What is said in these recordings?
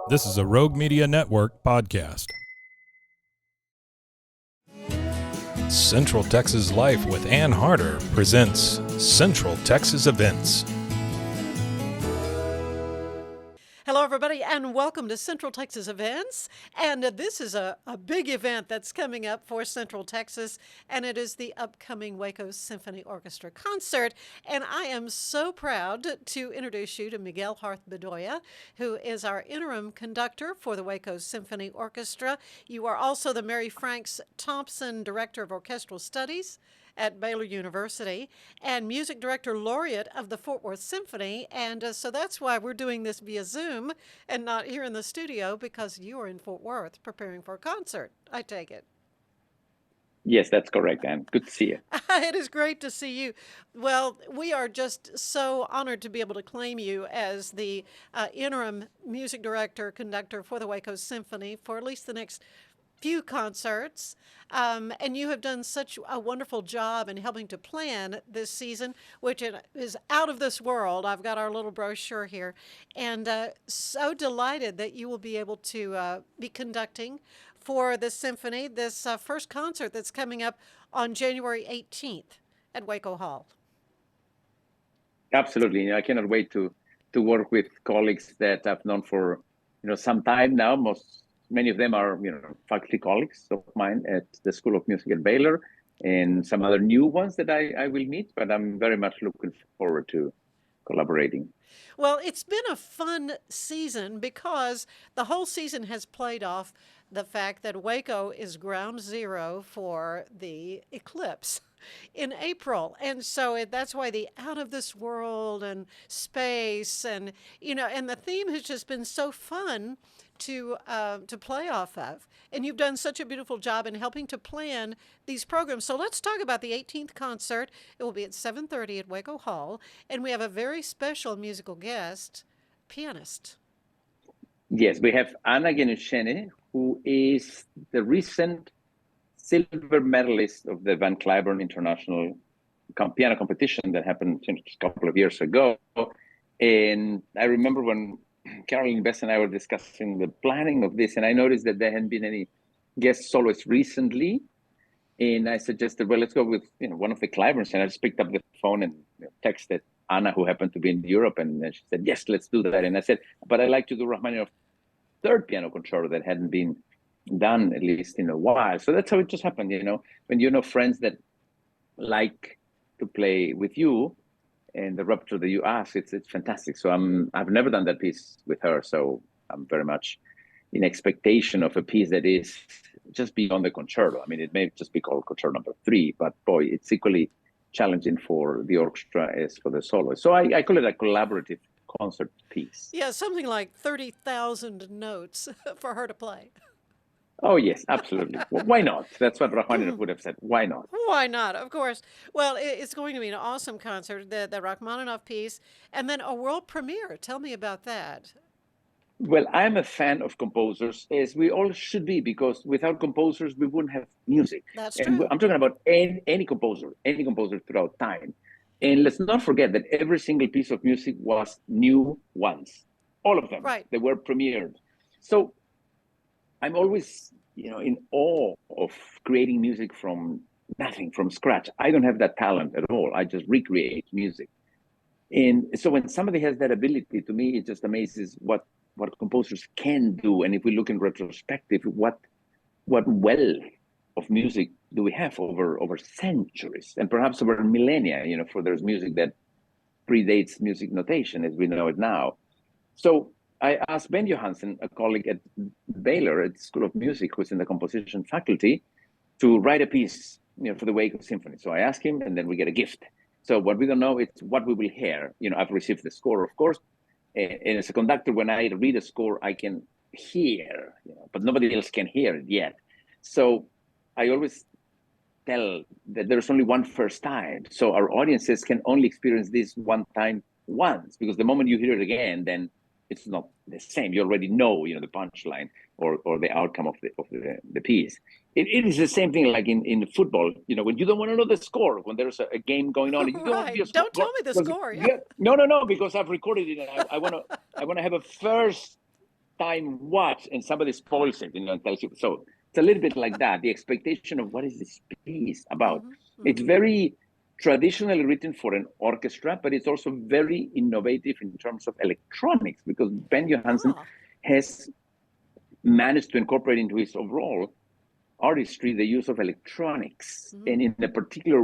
This is a Rogue Media Network podcast. Central Texas Life with Ann Harder presents Central Texas Events. Hello, everybody, and welcome to Central Texas Events. And this is a big event that's coming up for Central Texas, and it is the upcoming Waco Symphony Orchestra concert. And I am so proud to introduce you to Miguel Harth Bedoya, who is our interim conductor for the Waco Symphony Orchestra. You are also the Mary Franks Thompson Director of Orchestral Studies at Baylor University and music director laureate of the Fort Worth Symphony. And so that's why we're doing this via Zoom and not here in the studio, because you are in Fort Worth preparing for a concert, I take it. Yes, that's correct, Anne. Good to see you. It is great to see you. Well, we are just so honored to be able to claim you as the interim music director, conductor for the Waco Symphony for at least the next few concerts, and you have done such a wonderful job in helping to plan this season, which is out of this world. I've got our little brochure here, and so delighted that you will be able to be conducting for the symphony, this first concert that's coming up on January 18th at Waco Hall. Absolutely. I cannot wait to work with colleagues that I've known for some time now. Many of them are, faculty colleagues of mine at the School of Music at Baylor, and some other new ones that I will meet, but I'm very much looking forward to collaborating. Well, it's been a fun season because the whole season has played off the fact that Waco is ground zero for the eclipse in April. And so that's why the out of this world and space and the theme has just been so fun to play off of. And you've done such a beautiful job in helping to plan these programs. So let's talk about the 18th concert. It will be at 7:30 at Waco Hall. And we have a very special musical guest, pianist. Yes, we have Anna Genushene, who is the recent silver medalist of the Van Cliburn International Piano Competition that happened a couple of years ago. And I remember when Caroline Bess and I were discussing the planning of this, and I noticed that there hadn't been any guest soloists recently. And I suggested, well, let's go with one of the Cliburns. And I just picked up the phone and texted Anna, who happened to be in Europe, and she said, yes, let's do that. And I said, but I'd like to do Rachmaninoff third piano concerto that hadn't been done at least in a while. So that's how it just happened. When friends that like to play with you, and the repertoire that you ask, it's fantastic. So I've never done that piece with her, so I'm very much in expectation of a piece that is just beyond the concerto. I mean, it may just be called concerto number 3, but boy, it's equally challenging for the orchestra as for the soloist. So I call it a collaborative concert piece. Yeah, something like 30,000 notes for her to play. Oh, yes, absolutely. Well, why not? That's what Rachmaninoff would have said. Why not? Why not? Of course. Well, it's going to be an awesome concert, the Rachmaninoff piece, and then a world premiere. Tell me about that. Well, I'm a fan of composers, as we all should be, because without composers, we wouldn't have music. That's and true. I'm talking about any composer throughout time. And let's not forget that every single piece of music was new once. All of them. Right. They were premiered. So I'm always, in awe of creating music from nothing, from scratch. I don't have that talent at all. I just recreate music. And so when somebody has that ability, to me, it just amazes what composers can do. And if we look in retrospective, what wealth of music do we have over centuries and perhaps over millennia, for there's music that predates music notation as we know it now. So I asked Ben Johansen, a colleague at Baylor at School of Music, who's in the composition faculty, to write a piece for the Waco Symphony. So I asked him, and then we get a gift. So what we don't know is what we will hear. I've received the score, of course. And as a conductor, when I read a score, I can hear, but nobody else can hear it yet. So I always tell that there's only one first time. So our audiences can only experience this one time once, because the moment you hear it again, then it's not the same. You already know, the punchline or the outcome of the piece. It is the same thing like in football, when you don't want to know the score, when there's a game going on. You right. Don't tell me the score. Yeah. No, because I've recorded it. And I want to have a first time watch and somebody spoils it, and tells you. So it's a little bit like that. The expectation of what is this piece about. It's very traditionally written for an orchestra, but it's also very innovative in terms of electronics, because Ben Johansen has managed to incorporate into his overall artistry the use of electronics, and in a particular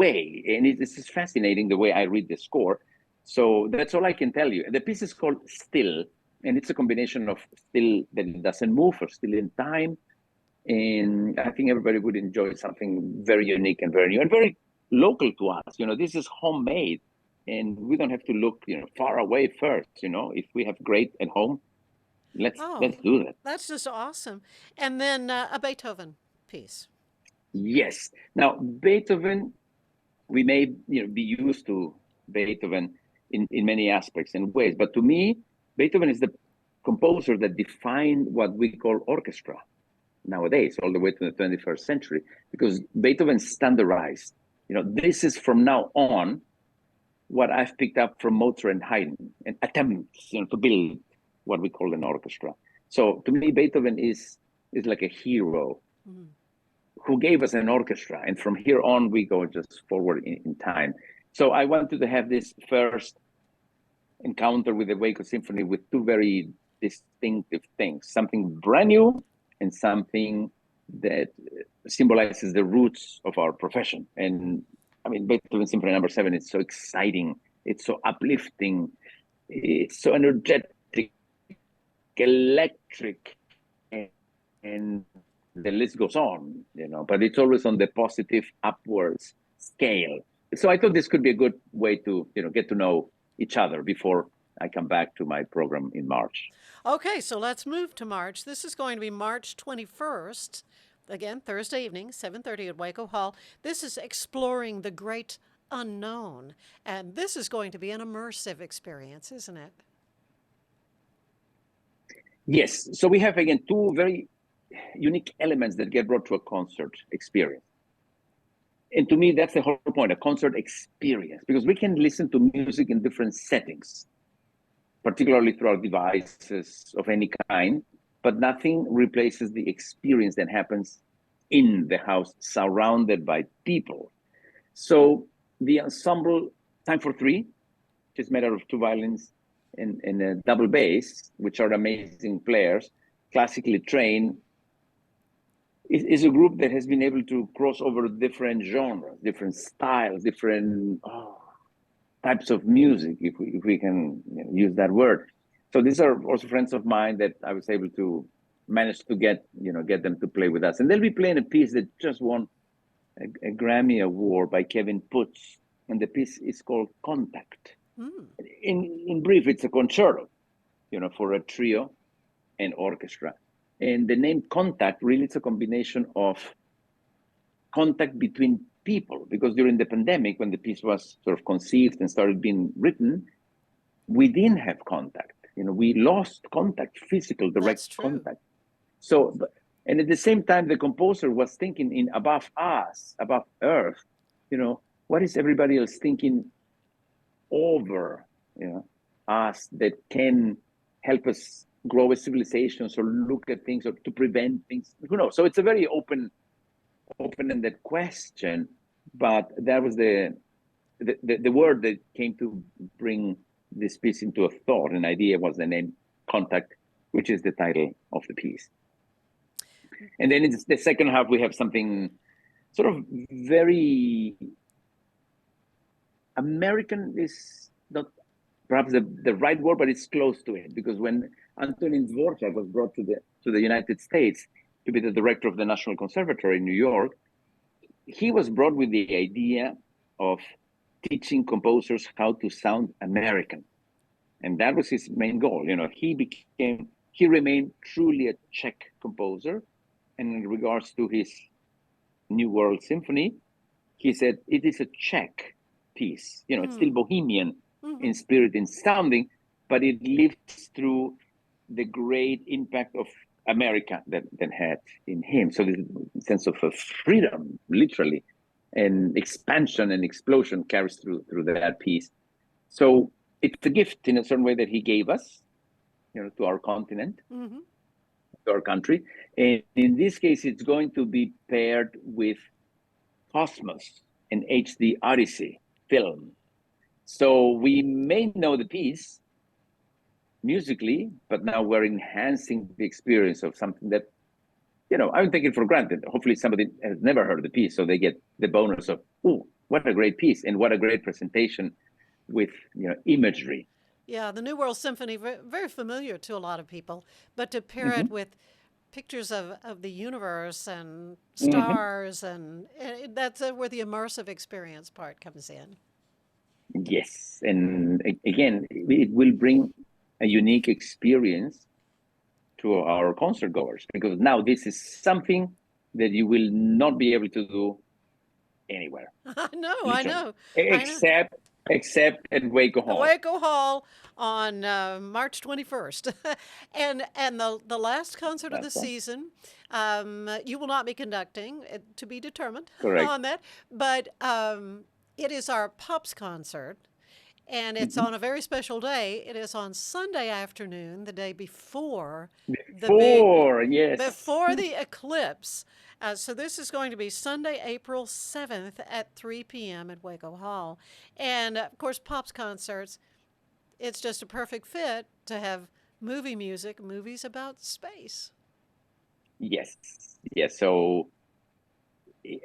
way. And it's just fascinating the way I read the score. So that's all I can tell you. The piece is called Still, and it's a combination of still that it doesn't move or still in time. And I think everybody would enjoy something very unique and very new and very local to us. This is homemade, and we don't have to look, far away first. If we have great at home, let's do that. That's just awesome. And then a Beethoven piece. Yes. Now, Beethoven, we may be used to Beethoven in many aspects and ways, but to me, Beethoven is the composer that defined what we call orchestra nowadays, all the way to the 21st century, because Beethoven standardized, this is from now on what I've picked up from Mozart and Haydn, and attempts, to build what we call an orchestra. So to me, Beethoven is like a hero who gave us an orchestra, and from here on we go just forward in time. So I wanted to have this first encounter with the Waco Symphony with two very distinctive things, something brand new and something that symbolizes the roots of our profession. And I mean, Beethoven Symphony Number 7 is so exciting, it's so uplifting, it's so energetic, electric, and the list goes on, but it's always on the positive upwards scale. So I thought this could be a good way to, get to know each other before I come back to my program in March. Okay, so let's move to March. This is going to be March 21st, again, Thursday evening, 7:30 at Waco Hall. This is Exploring the Great Unknown, and this is going to be an immersive experience, isn't it? Yes. So we have, again, two very unique elements that get brought to a concert experience. And to me, that's the whole point, a concert experience, because we can listen to music in different settings, particularly through our devices of any kind, but nothing replaces the experience that happens in the house, surrounded by people. So the ensemble Time for Three, which is made out of two violins and a double bass, which are amazing players, classically trained, is a group that has been able to cross over different genres, different styles, different types of music, if we can use that word. So these are also friends of mine that I was able to manage to get them to play with us. And they'll be playing a piece that just won a Grammy Award by Kevin Putz, and the piece is called Contact. In brief, it's a concerto, for a trio and orchestra. And the name Contact, really, it's a combination of contact between people, because during the pandemic, when the piece was sort of conceived and started being written, we didn't have contact. We lost contact, physical, direct contact. So, and at the same time, the composer was thinking in above us, above Earth, what is everybody else thinking over, us that can help us grow as civilizations or look at things or to prevent things? Who knows? So it's a very open-ended question, but that was the word that came to bring this piece into a thought. An idea was the name Contact, which is the title of the piece. And then in the second half, we have something sort of very American, is not perhaps the right word, but it's close to it, because when Antonin Dvorak was brought to the United States to be the director of the National Conservatory in New York, he was brought with the idea of teaching composers how to sound American. And that was his main goal. He remained truly a Czech composer. And in regards to his New World Symphony, he said, it is a Czech piece. It's still Bohemian in spirit, in sounding, but it lives through the great impact of America that had in him. So the sense of freedom, literally, and expansion and explosion carries through that piece. So it's a gift in a certain way that he gave us, to our continent, Mm-hmm. to our country. And in this case, it's going to be paired with Cosmos, an HD Odyssey film. So we may know the piece musically, but now we're enhancing the experience of something that, I would take it for granted. Hopefully somebody has never heard the piece, so they get the bonus of, oh, what a great piece and what a great presentation with, imagery. Yeah, the New World Symphony, very familiar to a lot of people, but to pair Mm-hmm. it with pictures of the universe and Mm-hmm. stars, and that's where the immersive experience part comes in. Yes. And again, it will bring a unique experience to our concert goers, because now this is something that you will not be able to do anywhere, I know, I literally, know, I know. except at Waco The Hall. Waco Hall on March 21st. and the last concert of the That's one. season, you will not be conducting, to be determined Correct. on that, but it is our Pops concert. And it's Mm-hmm. on a very special day. It is on Sunday afternoon, the day before Yes. before the eclipse. So this is going to be Sunday, April 7th at 3 p.m. at Waco Hall. And of course, Pop's concerts, it's just a perfect fit to have movie music, movies about space. Yes. Yes. So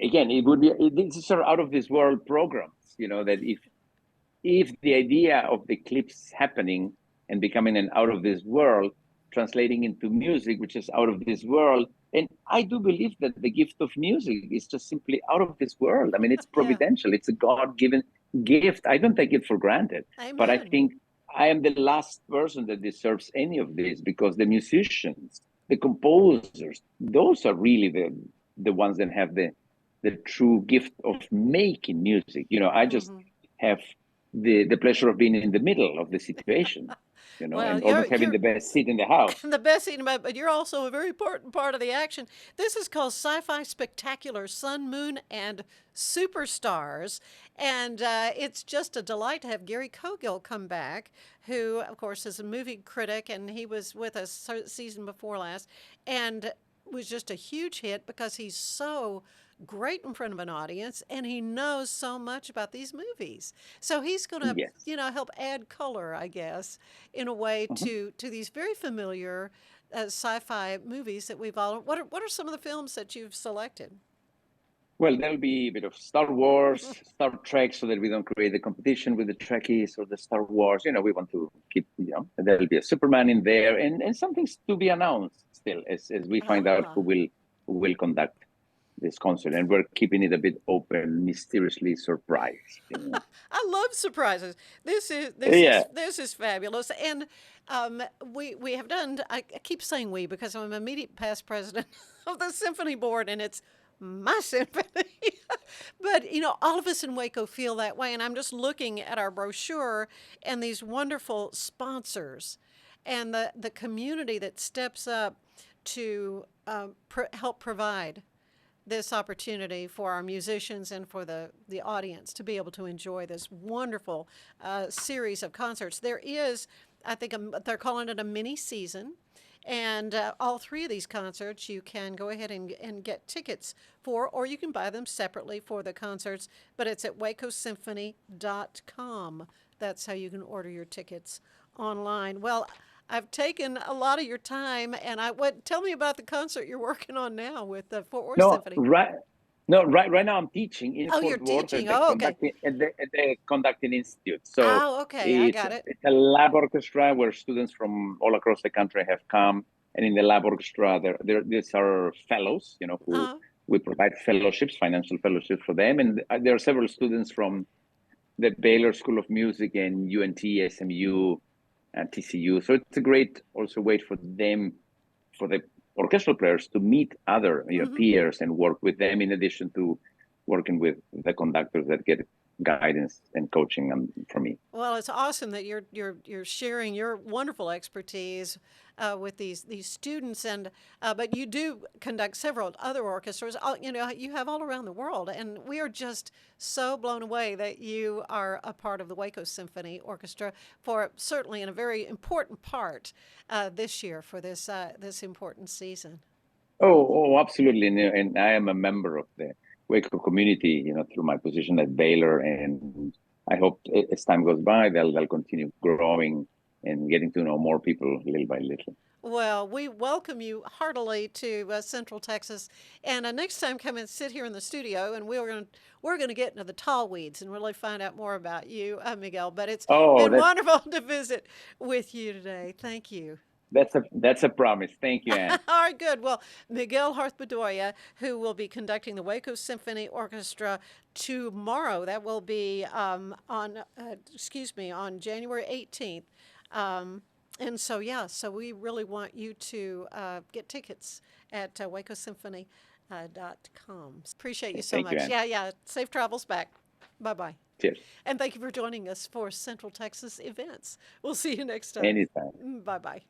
again, it would be, this is sort of out of this world programs, that if the idea of the eclipse happening and becoming an out of this world, translating into music, which is out of this world. And I do believe that the gift of music is just simply out of this world. I mean, it's Yeah. providential. It's a God-given gift. I don't take it for granted. But I Amen. think I am the last person that deserves any of this, because the musicians, the composers, those are really the ones that have the true gift of making music. I just Mm-hmm. have the pleasure of being in the middle of the situation, Well, and always having you're the best seat in the house. the best scene about, but you're also a very important part of the action. This is called Sci-Fi Spectacular: Sun, Moon, and Superstars, and it's just a delight to have Gary Cogill come back, who, of course, is a movie critic, and he was with us season before last, and was just a huge hit because he's so great in front of an audience and he knows so much about these movies. So he's going to, Yes. help add color, I guess, in a way Mhm. to these very familiar sci-fi movies that we've all. What are some of the films that you've selected? Well, there'll be a bit of Star Wars, Star Trek, so that we don't create the competition with the Trekkies or the Star Wars. We want to keep, there'll be a Superman in there, and something's to be announced still as we find out Ah, who will conduct this concert. And we're keeping it a bit open, mysteriously surprised. I love surprises. Yeah. This is fabulous, and we have done. I keep saying we because I'm immediate past president of the symphony board, and it's my symphony. But all of us in Waco feel that way, and I'm just looking at our brochure and these wonderful sponsors, and the community that steps up to help provide this opportunity for our musicians and for the audience to be able to enjoy this wonderful series of concerts. There is, I think, they're calling it a mini season. And all three of these concerts you can go ahead and get tickets for, or you can buy them separately for the concerts. But it's at wacosymphony.com. That's how you can order your tickets online. Well, I've taken a lot of your time, and tell me about the concert you're working on now with the Fort Worth No, Symphony. right. No, right now I'm teaching in Oh, you're Fort Worth teaching. Oh, okay. at the conducting institute. So Oh, okay. I it's got it. it's a lab orchestra where students from all across the country have come, and in the lab orchestra these are fellows, who Uh, we provide fellowships, financial fellowships for them, and there are several students from the Baylor School of Music and UNT, SMU, and TCU. So it's a great also way for them, for the orchestral players, to meet other mm-hmm. peers and work with them, in addition to working with the conductors that get guidance and coaching for me. Well, it's awesome that you're sharing your wonderful expertise with these students, and but you do conduct several other orchestras. You have all around the world, and we are just so blown away that you are a part of the Waco Symphony Orchestra for certainly in a very important part this year for this this important season. Oh, absolutely, and I am a member of the Waco community, through my position at Baylor, and I hope as time goes by, they'll continue growing and getting to know more people little by little. Well, we welcome you heartily to Central Texas, and next time come and sit here in the studio, and we're going to get into the tall weeds and really find out more about you, Miguel. But it's been wonderful to visit with you today. Thank you. That's a promise. Thank you, Anne. All right, good. Well, Miguel Harth Bedoya, who will be conducting the Waco Symphony Orchestra tomorrow. That will be on January 18th. And so, so we really want you to get tickets at wacosymphony.com. Appreciate you so much. You, Anne. Yeah. Safe travels back. Bye-bye. Cheers. And thank you for joining us for Central Texas Events. We'll see you next time. Anytime. Bye-bye.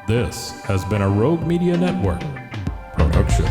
This has been a Rogue Media Network production.